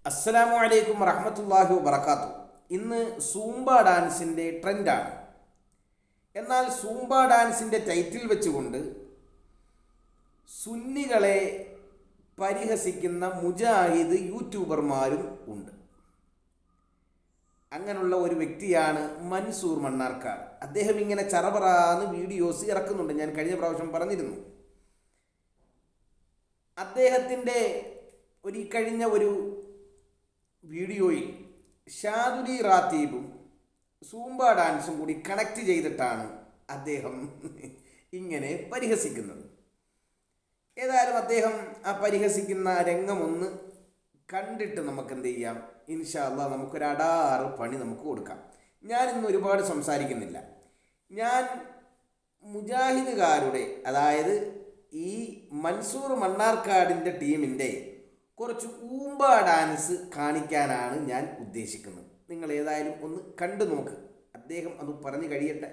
അസ്സലാമു അലൈക്കും വറഹ്മത്തുള്ളാഹി വബറകാതുഹു. ഇന്ന് സൂംബ ഡാൻസിൻ്റെ ട്രെൻഡാണ്. എന്നാൽ സൂംബ ഡാൻസിൻ്റെ ടൈറ്റിൽ വെച്ചുകൊണ്ട് സുന്നികളെ പരിഹസിക്കുന്ന മുജാഹിദ് യൂട്യൂബർമാരും ഉണ്ട്. അങ്ങനെയുള്ള ഒരു വ്യക്തിയാണ് മൻസൂർ മണ്ണാർക്കാട്. അദ്ദേഹം ഇങ്ങനെ ചറപറാന്ന് വീഡിയോസ് ഇറക്കുന്നുണ്ട്. ഞാൻ കഴിഞ്ഞ പ്രാവശ്യം പറഞ്ഞിരുന്നു. അദ്ദേഹത്തിൻ്റെ കഴിഞ്ഞ ഒരു വീഡിയോയിൽ ഷാദുലി റാത്തീബും സൂംബ ഡാൻസും കൂടി കണക്ട് ചെയ്തിട്ടാണ് അദ്ദേഹം ഇങ്ങനെ പരിഹസിക്കുന്നത്. ഏതായാലും അദ്ദേഹം ആ പരിഹസിക്കുന്ന രംഗമൊന്ന് കണ്ടിട്ട് നമുക്ക് എന്ത് ചെയ്യാം, ഇൻഷാ അല്ലാഹ് നമുക്കൊരു അടാറ് പണി നമുക്ക് കൊടുക്കാം. ഞാനിന്ന് ഒരുപാട് സംസാരിക്കുന്നില്ല. ഞാൻ മുജാഹിദുകാരുടെ, അതായത് ഈ മൻസൂർ മണ്ണാർക്കാടിൻ്റെ ടീമിൻ്റെ കുറച്ച് ഊമ്പ ഡാൻസ് കാണിക്കാനാണ് ഞാൻ ഉദ്ദേശിക്കുന്നത്. നിങ്ങൾ ഏതായാലും ഒന്ന് കണ്ടു നോക്ക്. അദ്ദേഹം അത് പറഞ്ഞു കഴിയട്ടെ.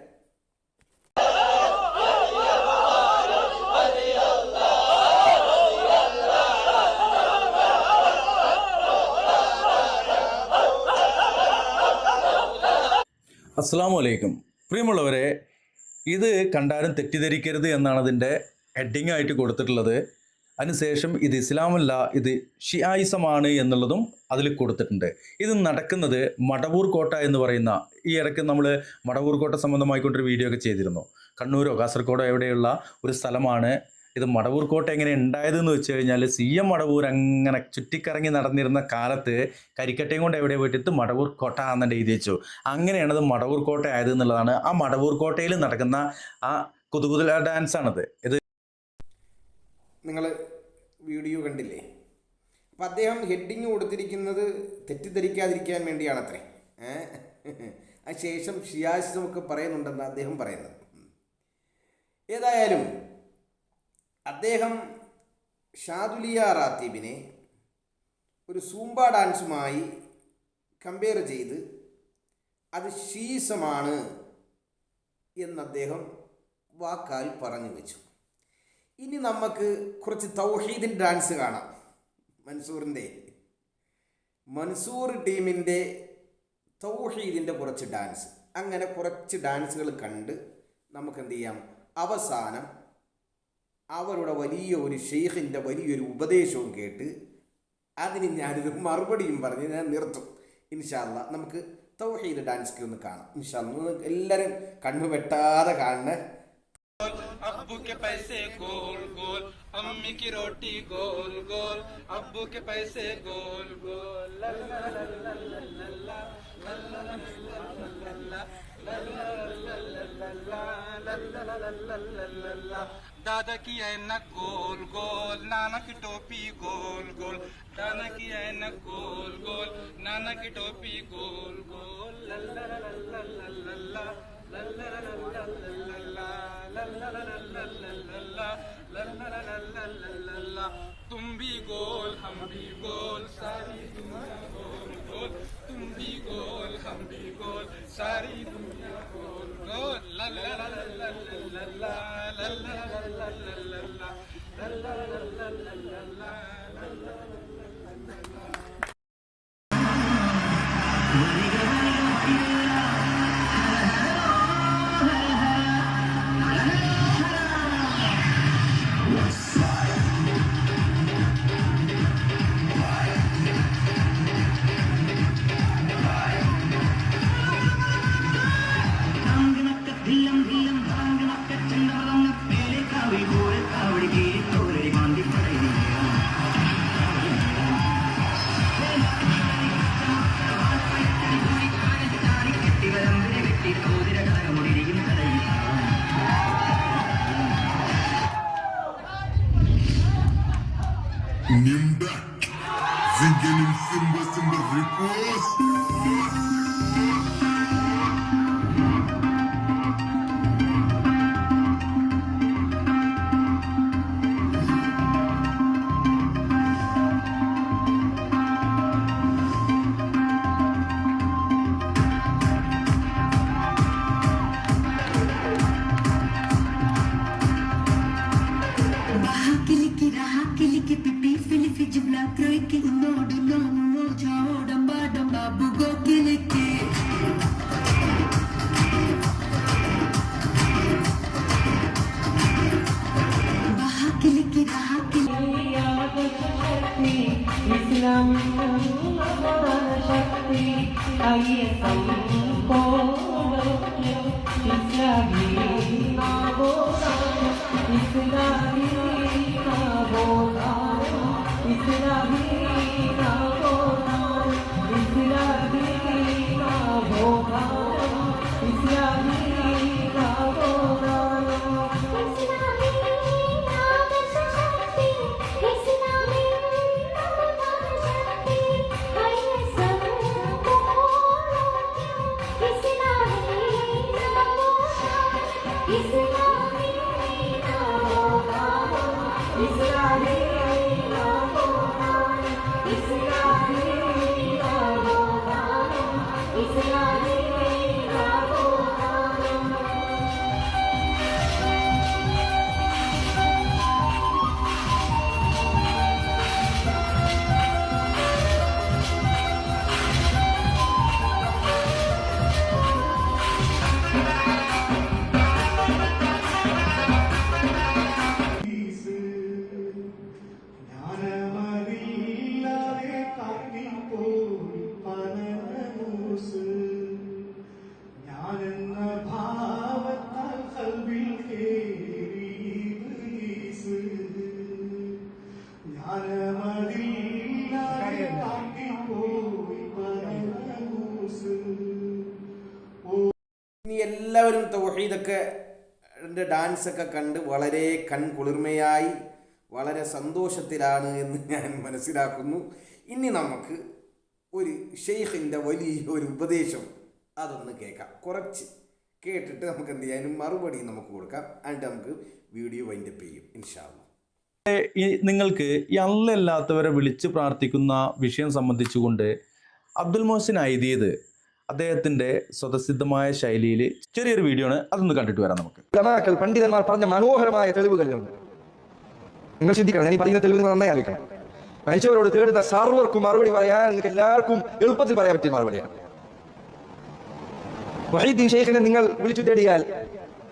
അസ്സലാമു അലൈക്കും. പ്രിയമുള്ളവരെ, ഇത് കണ്ടാലും തെറ്റിദ്ധരിക്കരുത് എന്നാണ് അതിൻ്റെ ഹെഡിങ് ആയിട്ട് കൊടുത്തിട്ടുള്ളത്. അതിനുശേഷം ഇത് ഇസ്ലാമല്ല, ഇത് ഷിയായിസമാണ് എന്നുള്ളതും അതിൽ കൊടുത്തിട്ടുണ്ട്. ഇത് നടക്കുന്നത് മടവൂർ കോട്ട എന്ന് പറയുന്ന, ഈ ഇടയ്ക്ക് നമ്മൾ മടവൂർ കോട്ട സംബന്ധമായിക്കൊണ്ടൊരു വീഡിയോ ഒക്കെ ചെയ്തിരുന്നു. കണ്ണൂരോ കാസർഗോഡോ എവിടെയുള്ള ഒരു സ്ഥലമാണ് ഇത്. മടവൂർ കോട്ട എങ്ങനെ ഉണ്ടായതെന്ന് വെച്ച് കഴിഞ്ഞാൽ, CM മടവൂർ അങ്ങനെ ചുറ്റിക്കറങ്ങി നടന്നിരുന്ന കാലത്ത് കരിക്കട്ടയും കൊണ്ട് എവിടെ പോയിട്ട് മടവൂർ കോട്ട എന്നെ എഴുതി വെച്ചു. അങ്ങനെയാണ് അത് മടവൂർ കോട്ട ആയത് എന്നുള്ളതാണ്. ആ മടവൂർ കോട്ടയിൽ നടക്കുന്ന ആ കുതുകുതല ഡാൻസാണത്. ഇത് നിങ്ങൾ വീഡിയോ കണ്ടില്ലേ? അപ്പം അദ്ദേഹം ഹെഡിങ് കൊടുത്തിരിക്കുന്നത് തെറ്റിദ്ധരിക്കാതിരിക്കാൻ വേണ്ടിയാണത്രേ. അതിനുശേഷം ഷിയാസിസമൊക്കെ പറയുന്നുണ്ടെന്ന് അദ്ദേഹം പറയുന്നത്. ഏതായാലും അദ്ദേഹം ഷാദുലിയ റാത്തീബിനെ ഒരു സൂംബ ഡാൻസുമായി കമ്പയർ ചെയ്ത് അത് ഷീസമാണ് എന്ന് അദ്ദേഹം വാക്കാൽ പറഞ്ഞു വെച്ചു. ഇനി നമുക്ക് കുറച്ച് തൗഹീദിൻ്റെ ഡാൻസ് കാണാം. മൻസൂർ ടീമിൻ്റെ തൗഹീദിൻ്റെ കുറച്ച് ഡാൻസ്. അങ്ങനെ കുറച്ച് ഡാൻസുകൾ കണ്ട് നമുക്ക് എന്ത് ചെയ്യാം, അവസാനം അവരുടെ വലിയ ഒരു ഷെയ്ഖിൻ്റെ വലിയൊരു ഉപദേശവും കേട്ട് അതിന് ഞാനൊരു മറുപടിയും പറഞ്ഞ് ഞാൻ നിർത്തും. ഇൻഷാ അല്ലാഹ് നമുക്ക് തൗഹീദ് ഡാൻസ് ഒന്ന് കാണാം. ഇൻഷാ അല്ലാഹ് എല്ലാവരും കണ്ണു വെട്ടാതെ കാണണേ. अब्बू के पैसे गोल गोल, अम्मी की रोटी गोल गोल, अब्बू के पैसे गोल गोल, ला ला ला ला ला ला ला ला ला. दादा की ऐनक गोल गोल, नाना की टोपी गोल गोल, नाना की ऐनक गोल गोल, नाना की टोपी गोल गोल, ला ला ला ला ला ला ला. तुम भी गोल हम भी गोल, सारी दुनिया गोल गोल, तुम भी गोल हम भी गोल, सारी दुनिया गोल गोल, ला ला ला ला ला ला ला ला ला ला ला. Nimba, Zingenim Simba Simba Ripos. Kili kira, kili kipi, fili fi jibla, kroi ki no do no mo ja. ഇനി എല്ലാവരും തൗഹീദൊക്കെ ഡാൻസൊക്കെ കണ്ട് വളരെ കൺകുളിർമയായി വളരെ സന്തോഷത്തിലാണ് എന്ന് ഞാൻ മനസ്സിലാക്കുന്നു. ഇനി നമുക്ക് ഒരു ഷെയ്ഖിൻ്റെ വലിയൊരു ഉപദേശം അതൊന്ന് കേൾക്കാം. കുറച്ച് കേട്ടിട്ട് നമുക്ക് എന്ത് ചെയ്യാനും മറുപടി നമുക്ക് കൊടുക്കാം. എന്നിട്ട് നമുക്ക് വീഡിയോ വൈൻഡപ്പ് ചെയ്യും ഇൻഷാ അല്ലാഹ്. നിങ്ങൾക്ക് ഈ അല്ലാത്തവരെ വിളിച്ച് പ്രാർത്ഥിക്കുന്ന വിഷയം സംബന്ധിച്ചുകൊണ്ട് അബ്ദുൽ മോഹസിൻ ഐദീദ് അദ്ദേഹത്തിൻ്റെ സ്വതസിദ്ധമായ ശൈലിയിൽ ചെറിയൊരു വീഡിയോ ആണ്, അതൊന്ന് കണ്ടിട്ട് വരാം നമുക്ക്. പണ്ഡിതന്മാർ പറഞ്ഞ മനോഹരമായ തെളിവുകളുണ്ട്. നിങ്ങൾ ചിന്തിക്കണം, ഞാൻ ഈ പറയുന്ന തെളിവ് നന്നായി ആലോചിക്കണം. മരിച്ചവരോട് തേടുന്ന സർവർക്കും മറുപടി പറയാൻ നിങ്ങൾക്ക് എല്ലാവർക്കും എളുപ്പത്തിൽ പറയാൻ പറ്റിയ മറുപടിയാണ്. മുഹീദ്ദീൻ ഷെയ്ഖിനെ നിങ്ങൾ വിളിച്ചു തേടിയാൽ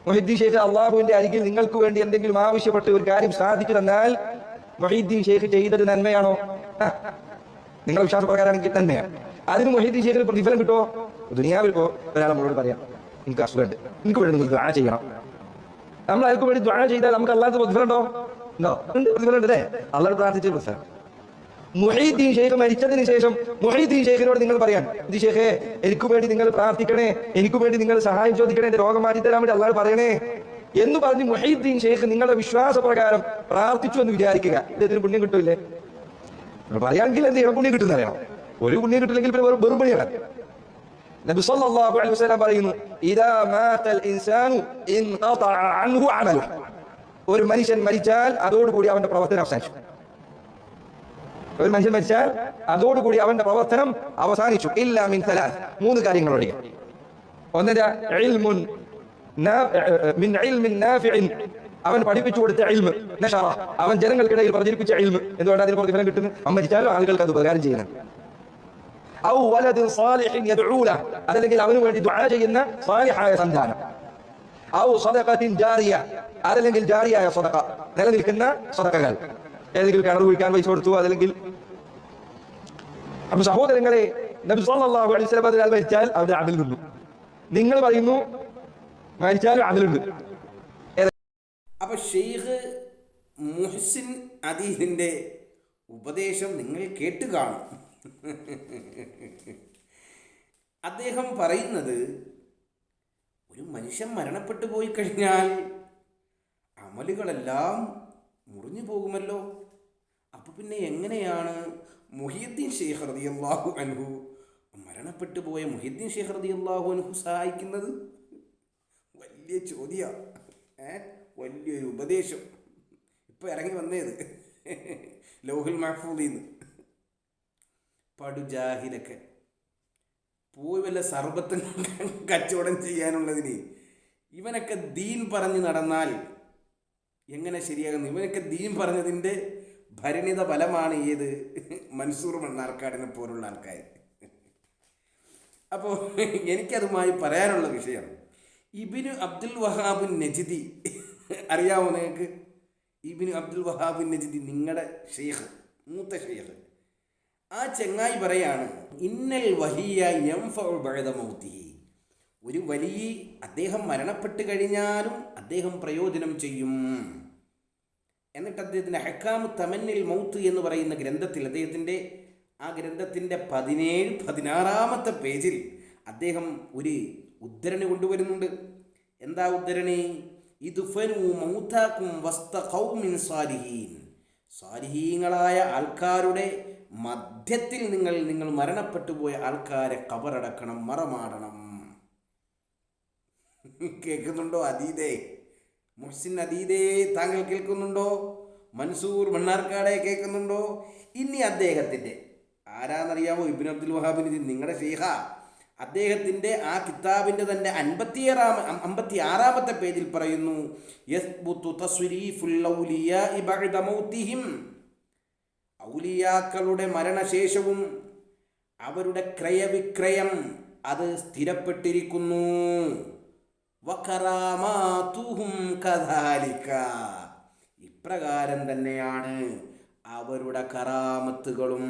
മുഹീദ്ദീൻ ഷെയ്ഖ് അള്ളാഹുവിന്റെ അരികിൽ നിങ്ങൾക്ക് വേണ്ടി എന്തെങ്കിലും ആവശ്യപ്പെട്ട് ഒരു കാര്യം സാധിച്ചു തന്നാൽ മുഹീദ്ദീൻ ഷെയ്ഖ് ചെയ്തത് നന്മയാണോ? നിങ്ങളുടെ വിശ്വാസപ്രകാരമാണെങ്കിൽ നന്മയാണ്. അതിന് മുഹീദ്ദീൻ ഷെയ്ഖിന് പ്രതിഫലം കിട്ടുമോ? ദുനിയാവിൽ പോ ഒരാൾ നമ്മളോട് പറയാം, എനിക്ക് അസുഖമുണ്ട്, എനിക്ക് വേണ്ടി നിങ്ങൾ ദുആ ചെയ്യണം. നമ്മൾ അയാൾക്ക് വേണ്ടി ദുആ ചെയ്താൽ നമുക്ക് അല്ലാത്ത പ്രതിഫലം ഉണ്ടോ? പ്രതിഫലം ഉണ്ട് അല്ലേ? അള്ളാഹ് പ്രാർത്ഥിച്ച പ്രതിഫലം. മുഹീദ്ദീൻ ഷെയ്ഖ് മരിച്ചതിന് ശേഷം മുഹീദ്ദീൻ ഷെയ്ഖിനോട് നിങ്ങൾ പറയാൻ, ഇത് ഷെയ്ഖേ എനിക്ക് വേണ്ടി നിങ്ങൾ പ്രാർത്ഥിക്കണേ, എനിക്ക് വേണ്ടി നിങ്ങൾ സഹായം ചോദിക്കണേ, എന്റെ രോഗം മാറ്റി തരാൻ വേണ്ടി അള്ളാഹ് പറയണേ എന്ന് പറഞ്ഞ് മുഹീദ്ദീൻ ഷെയ്ഖ് നിങ്ങളുടെ വിശ്വാസപ്രകാരം പ്രാർത്ഥിച്ചു എന്ന് വിചാരിക്കുക. ഇതിന് പുണ്യം കിട്ടൂല്ലേ? പറയാമെങ്കിൽ എന്ത് ചെയ്യണം? പുണ്യം കിട്ടുന്ന അറിയണം. ഒരു പുണ്യം കിട്ടില്ലെങ്കിൽ പിന്നെ വെറും പണിയാണ്. നബി സല്ലല്ലാഹു അലൈഹി വസല്ലം പറയുന്നു, ഇദാ മാതൽ ഇൻസാനു ഇൻഖതഅ അൻഹു അമലുഹു. ഒരു മനുഷ്യൻ മരിച്ചാൽ അതോടുകൂടി അവന്റെ പ്രവർത്തനം അവസാനിച്ചു. ഒരു മനുഷ്യൻ മരിച്ചാൽ അതോടുകൂടി അവന്റെ പ്രവർത്തനം അവസാനിച്ചു. ഇല്ലാ മിൻ സലാസ്, മൂന്ന് കാര്യങ്ങളൊഴികെ. ഒന്നര ഇൽമുൻ മിൻ ഇൽമിൻ നാഫിഇൻ, അവൻ പഠിപ്പിച്ചു കൊടുത്ത ഇൽമ്, നശറ, അവൻ ജനങ്ങൾക്കിടയിൽ പ്രചരിപ്പിച്ച ഇൽമ്. എന്തുകൊണ്ടാണ് അതിന് പ്രതിഫലം കിട്ടുന്നത്? അവൻ മരിച്ചാലും ആളുകൾക്ക് അത് ഉപകാരം ചെയ്യുന്നത്. ഔ വലദുൻ സാലിഹിൻ യദ്ഉ ലഹു, അതല്ലെങ്കിൽ അവന് വേണ്ടി ദുആ ചെയ്യുന്ന സാലിഹായ സന്താനം. ഔ സദഖത്തിൻ ജാരിയ, അതല്ലെങ്കിൽ ജാരിയായ സദഖ, നിലനിൽക്കുന്ന സദഖകൾ. ഏതെങ്കിലും കിണർ കുഴിക്കാൻ പൈസ കൊടുത്തു, അതല്ലെങ്കിൽ. അപ്പൊ സഹോദരങ്ങളെ, നബി സല്ലല്ലാഹു അലൈഹി വസല്ലം ഒരാൾ മരിച്ചാൽ അവന്റെ അമൽ നിന്നു. നിങ്ങൾ പറയുന്നു മരിച്ചാലും അമലുണ്ട്. അപ്പൊ ഷെയ്ഖ് മുഹ്സിൻ അദീദിന്റെ ഉപദേശം നിങ്ങൾ കേട്ട് കാണും. അദ്ദേഹം പറയുന്നത്, ഒരു മനുഷ്യൻ മരണപ്പെട്ടു പോയി കഴിഞ്ഞാൽ അമലുകളെല്ലാം മുറിഞ്ഞു പോകുമല്ലോ. അപ്പൊ പിന്നെ എങ്ങനെയാണ് മുഹീദ്ദീൻ ഷെയ്ഖ് റളിയല്ലാഹു അൻഹു, മരണപ്പെട്ടു പോയ മുഹീദ്ദീൻ ഷെയ്ഖ് റളിയല്ലാഹു അൻഹു സഹായിക്കുന്നത്? വലിയ ചോദ്യമാണ്, വലിയൊരു ഉപദേശം. ഇപ്പൊ ഇറങ്ങി വന്നേത് ലൗഹുൽ മഹ്ഫൂദിന്ന്. പടുജാഹിലൊക്കെ പോയി വല്ല സർബത്തും കച്ചവടം ചെയ്യാനുള്ളതിന് ഇവനൊക്കെ ദീൻ പറഞ്ഞ് നടന്നാൽ എങ്ങനെ ശരിയാകുന്നു? ഇവനൊക്കെ ദീൻ പറഞ്ഞതിൻ്റെ ഭരണിത ഫലമാണ് ഏത് മൻസൂർ മണ്ണാർക്കാടിനെ പോലുള്ള ആൾക്കാർ. അപ്പോൾ എനിക്കതുമായി പറയാനുള്ള വിഷയം, ഇബ്നു അബ്ദുൽ വഹാബ് നജ്ദി അറിയാമോ നിങ്ങൾക്ക്? ഇബ്നു അബ്ദുൽ വഹാബ് നജ്ദി നിങ്ങളുടെ ഷെയ്ഖ്, മൂത്ത ഷെയ്ഖ്, ആ ചെങ്ങായി പറയാണ് ഇന്നൽ വഹിയ യംഫഉ ബഅദ മൗതിഹി, ഒരു വലിയ അദ്ദേഹം മരണപ്പെട്ട് കഴിഞ്ഞാലും അദ്ദേഹം പ്രയോജനം ചെയ്യും. എന്നിട്ട് അദ്ദേഹത്തിൻ്റെ ഹക്കാമു തമന്നിൽ മൗത്ത് എന്ന് പറയുന്ന ഗ്രന്ഥത്തിൽ, അദ്ദേഹത്തിൻ്റെ ആ ഗ്രന്ഥത്തിൻ്റെ 16-16 പേജിൽ അദ്ദേഹം ഒരു ഉദ്ധരണി കൊണ്ടുവരുന്നുണ്ട്. എന്താ ഉദ്ധരണി? ഇദ്ഫനു മൗതാകും വസ്ത ഖൗമിൻ സാലിഹീൻ, സാലിഹീങ്ങളായ ആൾക്കാരുടെ മധ്യത്തിൽ നിങ്ങൾ മരണപ്പെട്ടു പോയ ആൾക്കാരെ ഖബറടക്കണം, മറമാടണം. കേൾക്കുന്നുണ്ടോ അതീതേ? മുഹ്സിൻ അതീതേ, താങ്കൾ കേൾക്കുന്നുണ്ടോ? മൻസൂർ മണ്ണാർക്കാടെ കേൾക്കുന്നുണ്ടോ? ഇനി അദ്ദേഹത്തിൻ്റെ ആരാന്നറിയാമോ? ഇബ്നു അബ്ദുൽ വഹാബിന് നിങ്ങളുടെ ഷെയ്ഖ. അദ്ദേഹത്തിൻ്റെ ആ കിതാബിൻ്റെ തന്നെ 56 പേജിൽ പറയുന്നു യസ്ബുതു തസ്രീഫുൽ ഔലിയാഇ ബഅദ മൗതിഹിം, ഔലിയാക്കളുടെ മരണശേഷവും അവരുടെ ക്രയവിക്രയം അത് സ്ഥിരപ്പെട്ടിരിക്കുന്നു. വകറാമാതുഹും കദാലിക, ഇപ്രകാരം തന്നെയാണ് അവരുടെ കറാമത്തുകളും.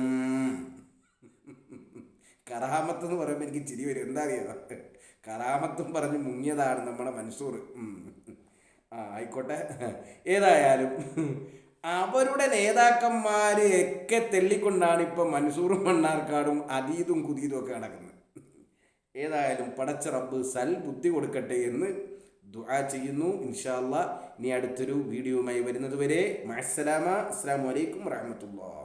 കറാമത്ത് എന്ന് പറയുമ്പോൾ എനിക്ക് ചിരി വരും. എന്താ അറിയാം, കറാമത്തും പറഞ്ഞ് മുങ്ങിയതാണ് നമ്മുടെ മൻസൂർ. ആയിക്കോട്ടെ, ഏതായാലും അവരുടെ നേതാക്കന്മാർ ഒക്കെ തെള്ളിക്കൊണ്ടാണ് ഇപ്പം മൻസൂറും മണ്ണാർക്കാടും അതീതും കുതീതും ഒക്കെ നടക്കുന്നത്. ഏതായാലും പടച്ച റബ്ബ് സൽ ബുദ്ധി കൊടുക്കട്ടെ എന്ന് ദുആ ചെയ്യുന്നു. ഇൻഷാ അല്ലാഹ് ഇനി അടുത്തൊരു വീഡിയോയുമായി വരുന്നത് വരെ മഅസ്സലാമ. അസ്സലാമു അലൈക്കും വറഹ്മത്തുള്ളാഹി.